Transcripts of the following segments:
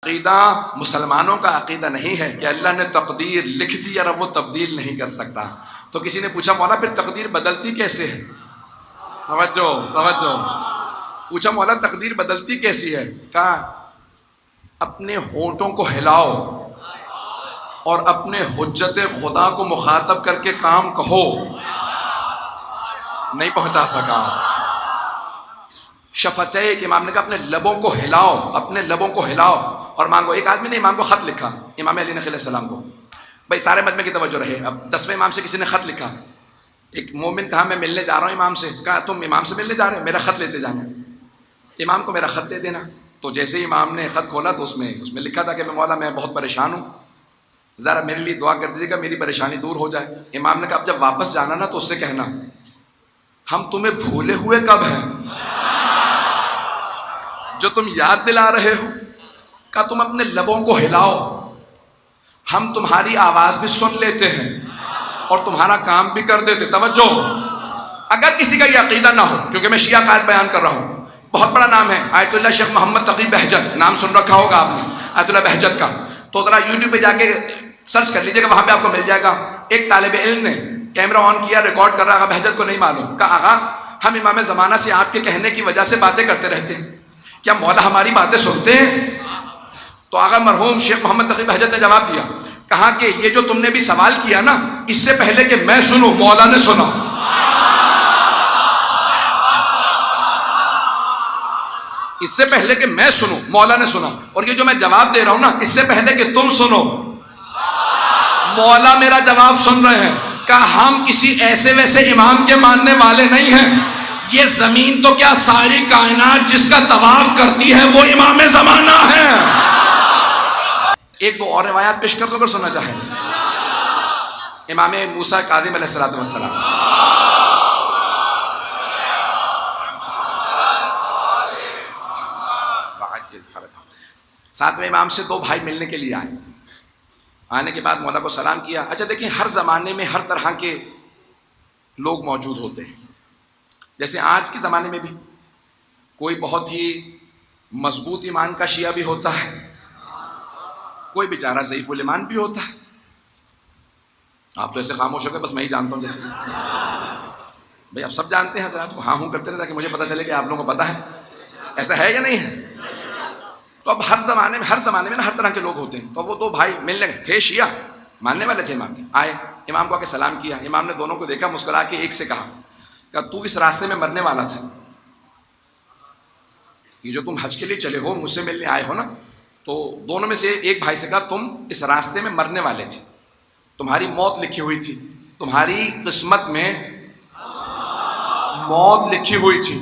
عقیدہ مسلمانوں کا عقیدہ نہیں ہے کہ اللہ نے تقدیر لکھ دی اور اب وہ تبدیل نہیں کر سکتا۔ تو کسی نے پوچھا مولا پھر تقدیر بدلتی کیسے ہے؟ توجہ توجہ، پوچھا مولا تقدیر بدلتی کیسی ہے؟ کہا اپنے ہونٹوں کو ہلاؤ اور اپنے حجت خدا کو مخاطب کر کے کام کہو۔ نہیں پہنچا سکا۔ شفتیک، امام نے کہا اپنے لبوں کو ہلاؤ، اپنے لبوں کو ہلاؤ اور مانگو۔ ایک آدمی نے امام کو خط لکھا، امام علی نقی علیہ السلام کو۔ بھائی سارے مجمع کی توجہ رہے، اب 10ویں امام سے کسی نے خط لکھا۔ ایک مومن کہا میں ملنے جا رہا ہوں امام سے۔ کہا تم امام سے ملنے جا رہے ہو؟ میرا خط لیتے جانا، امام کو میرا خط دے دینا۔ تو جیسے ہی امام نے خط کھولا تو اس میں لکھا تھا کہ میں مولا میں بہت پریشان ہوں، ذرا میرے لیے دعا کر دیجیے گا میری پریشانی دور ہو جائے۔ امام نے کہا اب جب واپس جانا نا تو اس سے کہنا ہم تمہیں بھولے ہوئے کب ہیں جو تم یاد دلا رہے ہو؟ کہا تم اپنے لبوں کو ہلاؤ، ہم تمہاری آواز بھی سن لیتے ہیں اور تمہارا کام بھی کر دیتے۔ توجہ، اگر کسی کا یہ عقیدہ نہ ہو، کیونکہ میں شیعہ قائد بیان کر رہا ہوں، بہت بڑا نام ہے آیت اللہ شیخ محمد تقی بہجت، نام سن رکھا ہوگا آپ نے آیت اللہ بہجت کا، تو ذرا یوٹیوب پہ جا کے سرچ کر لیجیے گا، وہاں پہ آپ کو مل جائے گا۔ ایک طالب علم نے کیمرہ آن کیا، ریکارڈ کر رہا، بہجت کو نہیں معلوم، کہا آغا ہم امام زمانہ سے آپ کے کہنے کی وجہ سے باتیں کرتے رہتے ہیں، کیا مولا ہماری باتیں سنتے ہیں؟ تو آغا مرحوم شیخ محمد تقی بہجت نے جواب دیا، کہا کہ یہ جو تم نے بھی سوال کیا نا، اس سے پہلے کہ میں سنوں مولا نے سنا۔ اس سے پہلے کہ میں سنوں مولا نے سنا، اور یہ جو میں جواب دے رہا ہوں نا، اس سے پہلے کہ تم سنو مولا میرا جواب سن رہے ہیں۔ کہ ہم کسی ایسے ویسے امام کے ماننے والے نہیں ہیں، یہ زمین تو کیا ساری کائنات جس کا طواف کرتی ہے وہ امام زمانہ ہے۔ ایک دو اور روایات پیش کر دو اگر سننا چاہیں۔ امام موسیٰ کاظم علیہ السلام، ساتویں امام سے دو بھائی ملنے کے لیے آئے، آنے کے بعد مولا کو سلام کیا۔ اچھا دیکھیں، ہر زمانے میں ہر طرح کے لوگ موجود ہوتے ہیں، جیسے آج کے زمانے میں بھی کوئی بہت ہی مضبوط ایمان کا شیعہ بھی ہوتا ہے، کوئی بیچارہ ضعیف الایمان بھی ہوتا ہے۔ آپ تو ایسے خاموش ہو گئے بس میں ہی جانتا ہوں، جیسے بھئی آپ سب جانتے ہیں حضرات کو، ہاں ہوں کرتے رہے تاکہ مجھے پتا چلے کہ آپ لوگوں کو پتا ہے ایسا ہے یا نہیں ہے۔ تو اب ہر زمانے میں نا ہر طرح کے لوگ ہوتے ہیں۔ تو وہ دو بھائی ملنے گئے تھے، شیعہ ماننے والے تھے امام کے، آئے امام کو آ کے سلام کیا۔ امام نے دونوں کو دیکھا، مسکرا کے ایک سے کہا کہ تو اس راستے میں مرنے والا تھا، یہ جو تم حج کے لیے چلے ہو مجھ سے ملنے آئے ہو نا، تو دونوں میں سے ایک بھائی سے کہا تم اس راستے میں مرنے والے تھے، تمہاری موت لکھی ہوئی تھی، تمہاری قسمت میں موت لکھی ہوئی تھی۔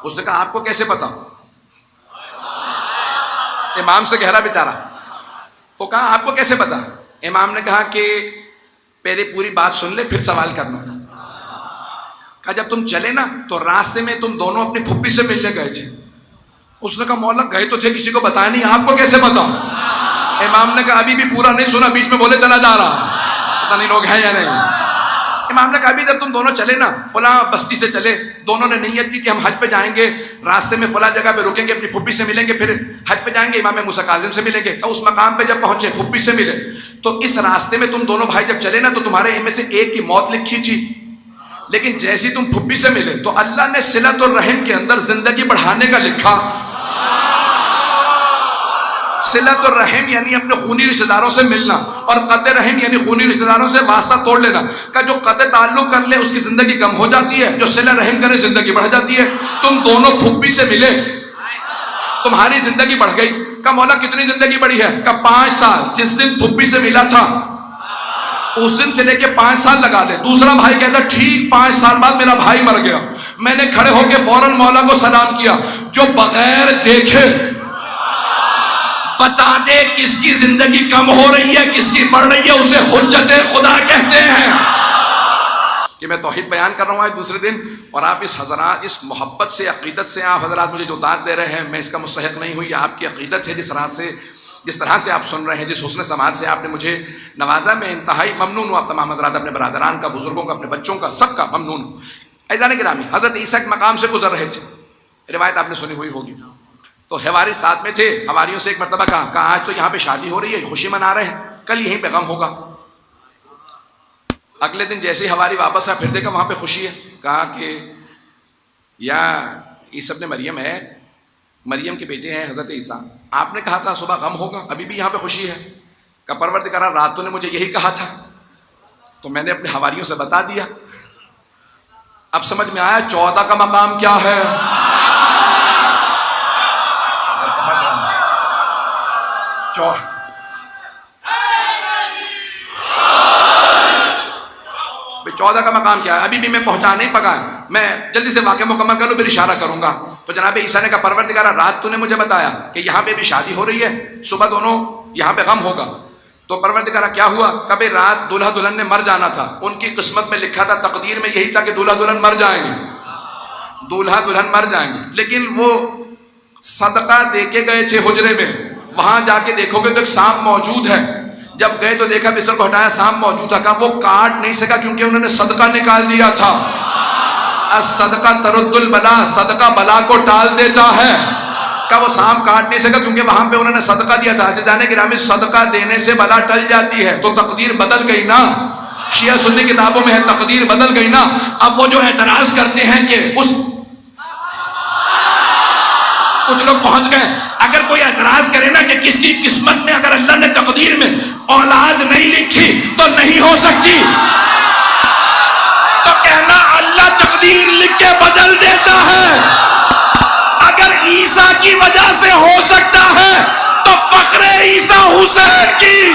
اس نے کہا آپ کو کیسے پتا؟ امام سے کہہ رہا بیچارہ، تو کہا آپ کو کیسے پتا؟ امام نے کہا کہ پہلے پوری بات سن لے پھر سوال کرنا۔ کہا جب تم چلے نا تو راستے میں تم دونوں اپنی پھپھی سے ملنے گئے تھے۔ اس نے کہا مولا گئے تو تھے، کسی کو بتایا نہیں، آپ کو کیسے پتا؟ امام نے کہا ابھی بھی پورا نہیں سنا، بیچ میں بولے چلا جا رہا، پتہ نہیں لوگ ہیں یا نہیں۔ امام نے کہا ابھی جب تم دونوں چلے نا، فلاں بستی سے چلے، دونوں نے نیت کی کہ ہم حج پہ جائیں گے، راستے میں فلاں جگہ پہ رکیں گے، اپنی پھپھی سے ملیں گے، پھر حج پہ جائیں گے، امام موسیٰ کاظم سے ملیں گے۔ تو اس مقام پہ جب پہنچے پھپھی سے ملے، تو اس راستے میں تم دونوں بھائی جب چلے نا تو تمہارے ان میں سے ایک کی موت لکھی تھی، لیکن جیسی تم پھپھی سے ملے تو اللہ نے صلۃ الرحم کے اندر زندگی بڑھانے کا لکھا۔ صلۃ الرحم یعنی اپنے خونی رشتہ داروں سے ملنا، اور قطع رحم یعنی خونی رشتہ داروں سے واسطہ توڑ لینا۔ کہ جو قطع تعلق کر لے اس کی زندگی کم ہو جاتی ہے، جو صلہ رحم کرے زندگی بڑھ جاتی ہے۔ تم دونوں پھپھی سے ملے، تمہاری زندگی بڑھ گئی۔ کہ مولا کتنی زندگی بڑھی ہے؟ کہ 5 سال، جس دن پھپھی سے ملا تھا اس دن سے لے کے 5 سال لگا لے۔ دوسرا بھائی کہتا ٹھیک 5 سال بعد میرا بھائی مر گیا، میں نے کھڑے ہو کے فوراً مولا کو سلام کیا، جو بغیر دیکھے بتا دے کس کی زندگی کم ہو رہی ہے کس کی بڑھ رہی ہے، اسے حجت خدا کہتے ہیں۔ کہ میں توحید بیان کر رہا ہوں آج دوسرے دن، اور آپ اس محبت سے عقیدت سے آپ حضرات مجھے جو داد دے رہے ہیں، میں اس کا مستحق نہیں ہوں، یہ آپ کی عقیدت ہے، جس طرح سے آپ سن رہے ہیں، جس حسن سماعت سے آپ نے مجھے نوازا، میں انتہائی ممنون ہوں۔ آپ تمام حضرات اپنے برادران کا، بزرگوں کا، اپنے بچوں کا، سب کا ممنون ہوں۔ عزیزان گرامی، حضرت عیسیٰ کے مقام سے گزر رہے تھے، روایت آپ نے سنی ہوئی ہوگی، تو حواری ساتھ میں تھے، حواریوں سے ایک مرتبہ کہا آج تو یہاں پہ شادی ہو رہی ہے، خوشی منا رہے ہیں، کل یہیں پہ غم ہوگا۔ اگلے دن جیسے ہی حواری واپس آیا، پھر دیکھا وہاں پہ خوشی ہے، کہا کہ یا عیسی ابن مریم ہے، مریم کے بیٹے ہیں حضرت عیسیٰ، آپ نے کہا تھا صبح غم ہوگا، ابھی بھی یہاں پہ خوشی ہے؟ کہ پروردگار رات تو نے مجھے یہی کہا تھا، تو میں نے اپنے حواریوں سے بتا دیا۔ اب سمجھ میں آیا 14 کا مقام کیا ہے؟ چودہ کا مقام کیا ہے؟ ابھی بھی میں پہنچا نہیں پکا، میں جلدی سے واقعہ مکمل کر لوں پھر اشارہ کروں گا۔ تو جناب عیسیٰ نے کہا پروردگار رات تو نے مجھے بتایا کہ یہاں پہ بھی شادی ہو رہی ہے، صبح دونوں یہاں پہ غم ہوگا، تو پروردگار کیا ہوا؟ کبھی رات دولہا دلہن نے مر جانا تھا، ان کی قسمت میں لکھا تھا، تقدیر میں یہی تھا کہ دولہا دلہن مر جائیں گے، دولہا دلہن مر جائیں گے، لیکن وہ صدقہ دے کے گئے تھے حجرے میں، وہاں جا کے دیکھو گے تو ایک سانپ موجود ہے، جب گئے تو دیکھا بستر کو ہٹایا سانپ موجود تھا، کہا وہ کاٹ نہیں سکا کیونکہ انہوں نے صدقہ نکال دیا تھا۔ الصدقہ ترد البلا، صدقہ بلا کو ٹال دیتا ہے، کہا وہ سانپ کاٹ نہیں سکا کیونکہ وہاں پہ انہوں نے صدقہ دیا تھا۔ عزیزان گرامی صدقہ دینے سے بلا ٹل جاتی ہے، تو تقدیر بدل گئی نا، شیعہ سنی کتابوں میں ہے تقدیر بدل گئی نا۔ اب وہ جو اعتراض کرتے ہیں کہ اس کچھ لوگ پہنچ گئے، اگر کوئی اعتراض کرے نا کہ کس کی قسمت میں اگر اللہ نے تقدیر میں اولاد نہیں لکھی تو نہیں ہو سکتی، تو کہنا اللہ تقدیر لکھ کے بدل دیتا ہے۔ اگر عیسیٰ کی وجہ سے ہو سکتا ہے تو فخر عیسیٰ حسین کی